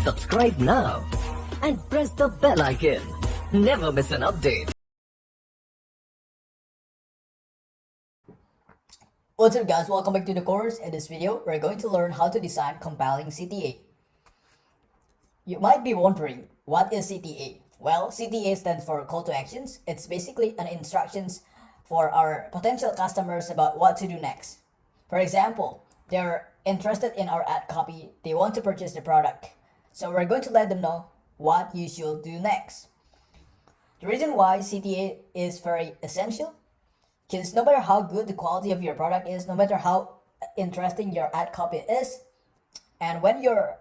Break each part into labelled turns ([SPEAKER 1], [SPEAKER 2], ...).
[SPEAKER 1] Subscribe now and press the bell icon. Never miss an update.
[SPEAKER 2] What's up guys, welcome back to the course. In this video, we're going to learn how to design compelling CTA. You might be wondering, what is CTA? Well, CTA stands for call to actions. It's basically an instructions for our potential customers about what to do next. For example, they're interested in our ad copy, they want to purchase the product. So we're going to let them know what you should do next. The reason why CTA is very essential, because no matter how good the quality of your product is, no matter how interesting your ad copy is, and when your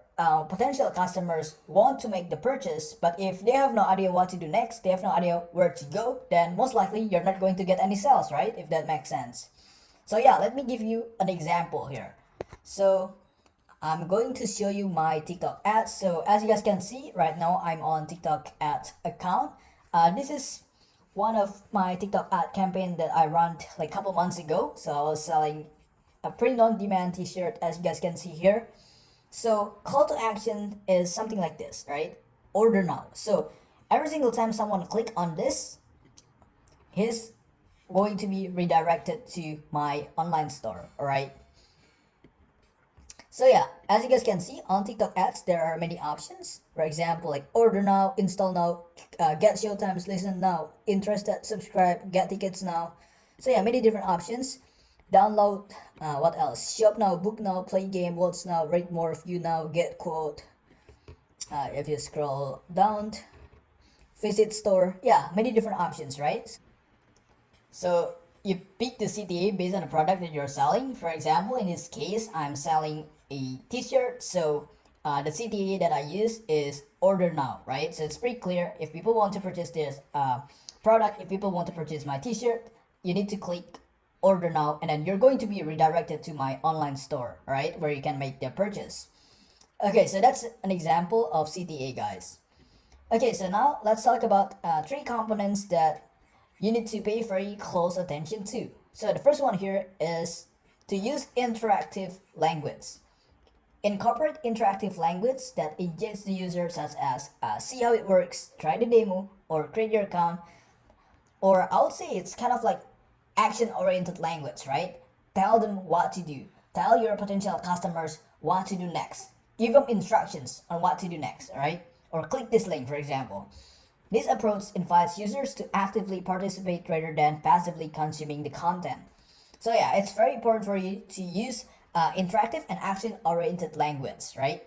[SPEAKER 2] potential customers want to make the purchase, but if they have no idea what to do next, they have no idea where to go, then most likely you're not going to get any sales, right? If that makes sense. So yeah, let me give you an example here. So I'm going to show you my TikTok ads. So as you guys can see right now, I'm on TikTok ads account. This is one of my TikTok ad campaign that I ran like a couple months ago. So I was selling a print on demand t-shirt, as you guys can see here. So call to action is something like this, right? Order now. So every single time someone click on this, he's going to be redirected to my online store, all right? So yeah, as you guys can see on TikTok ads, there are many options. For example, like order now, install now, get showtimes, listen now, interested, subscribe, get tickets now. So yeah, many different options. Download, what else? Shop now, book now, play game, watch now, rate more, view now, get quote. If you scroll down, visit store. Yeah, many different options, right? So you pick the CTA based on the product that you're selling. For example, in this case, I'm selling a t-shirt. So the CTA that I use is order now, right? So it's pretty clear. If people want to purchase this product, if people want to purchase my t-shirt, you need to click order now, and then you're going to be redirected to my online store, right? Where you can make the purchase. Okay, so that's an example of CTA, guys. Okay, so now let's talk about 3 components that you need to pay very close attention to. So the first one here is to use interactive language. Incorporate interactive language that engages the user, such as see how it works, try the demo, or create your account. Or I would say it's kind of like action-oriented language, right? Tell them what to do. Tell your potential customers what to do next. Give them instructions on what to do next, all right? Or click this link, for example. This approach invites users to actively participate rather than passively consuming the content. So yeah, it's very important for you to use interactive and action-oriented language, right?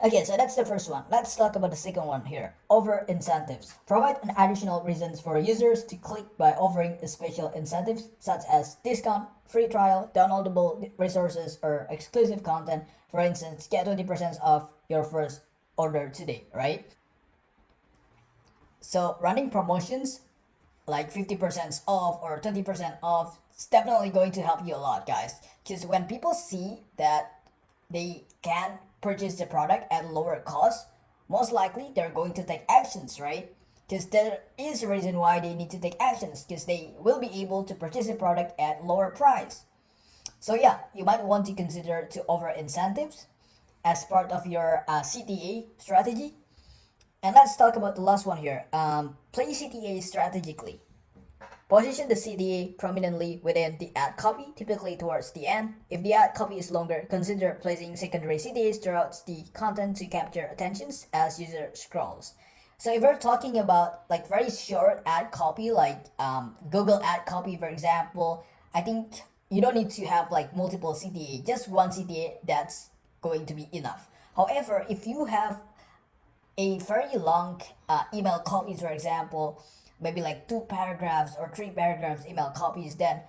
[SPEAKER 2] Okay, so that's the first one. Let's talk about the second one here. Offer incentives. Provide an additional reasons for users to click by offering special incentives such as discount, free trial, downloadable resources, or exclusive content. For instance, get 20% off your first order today, right? So running promotions like 50% off or 20% off is definitely going to help you a lot, guys. Because when people see that they can purchase the product at lower cost, most likely they're going to take actions, right? Because there is a reason why they need to take actions, because they will be able to purchase the product at lower price. So yeah, you might want to consider to offer incentives as part of your CTA strategy. And let's talk about the last one here. Play CTA strategically. Position the CTA prominently within the ad copy, typically towards the end. If the ad copy is longer, consider placing secondary CTAs throughout the content to capture attentions as user scrolls. So if we're talking about like very short ad copy, like Google ad copy, for example, I think you don't need to have like multiple CTA. Just one CTA, that's going to be enough. However, if you have a very long email copies, for example, maybe like 2 paragraphs or 3 paragraphs email copies, then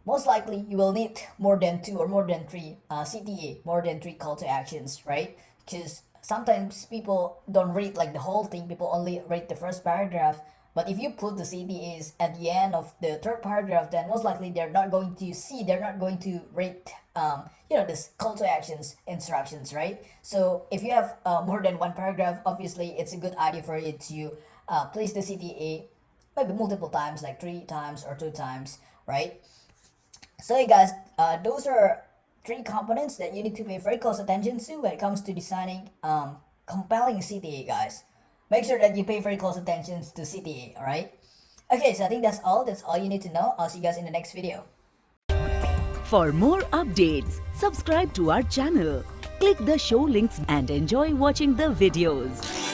[SPEAKER 2] most likely you will need more than 2 or more than 3 CTA, more than 3 call to actions, right? Because sometimes people don't read like the whole thing, people only read the first paragraph. But if you put the CTAs at the end of the 3rd paragraph, then most likely they're not going to see, they're not going to read, this call to actions instructions, right? So if you have more than 1 paragraph, obviously it's a good idea for you to place the CTA maybe multiple times, like 3 times or 2 times, right? So hey guys, those are three components that you need to pay very close attention to when it comes to designing compelling CTA, guys. Make sure that you pay very close attention to CTA, alright? Okay, so I think that's all. That's all you need to know. I'll see you guys in the next video.
[SPEAKER 3] For more updates, subscribe to our channel, click the show links and enjoy watching the videos.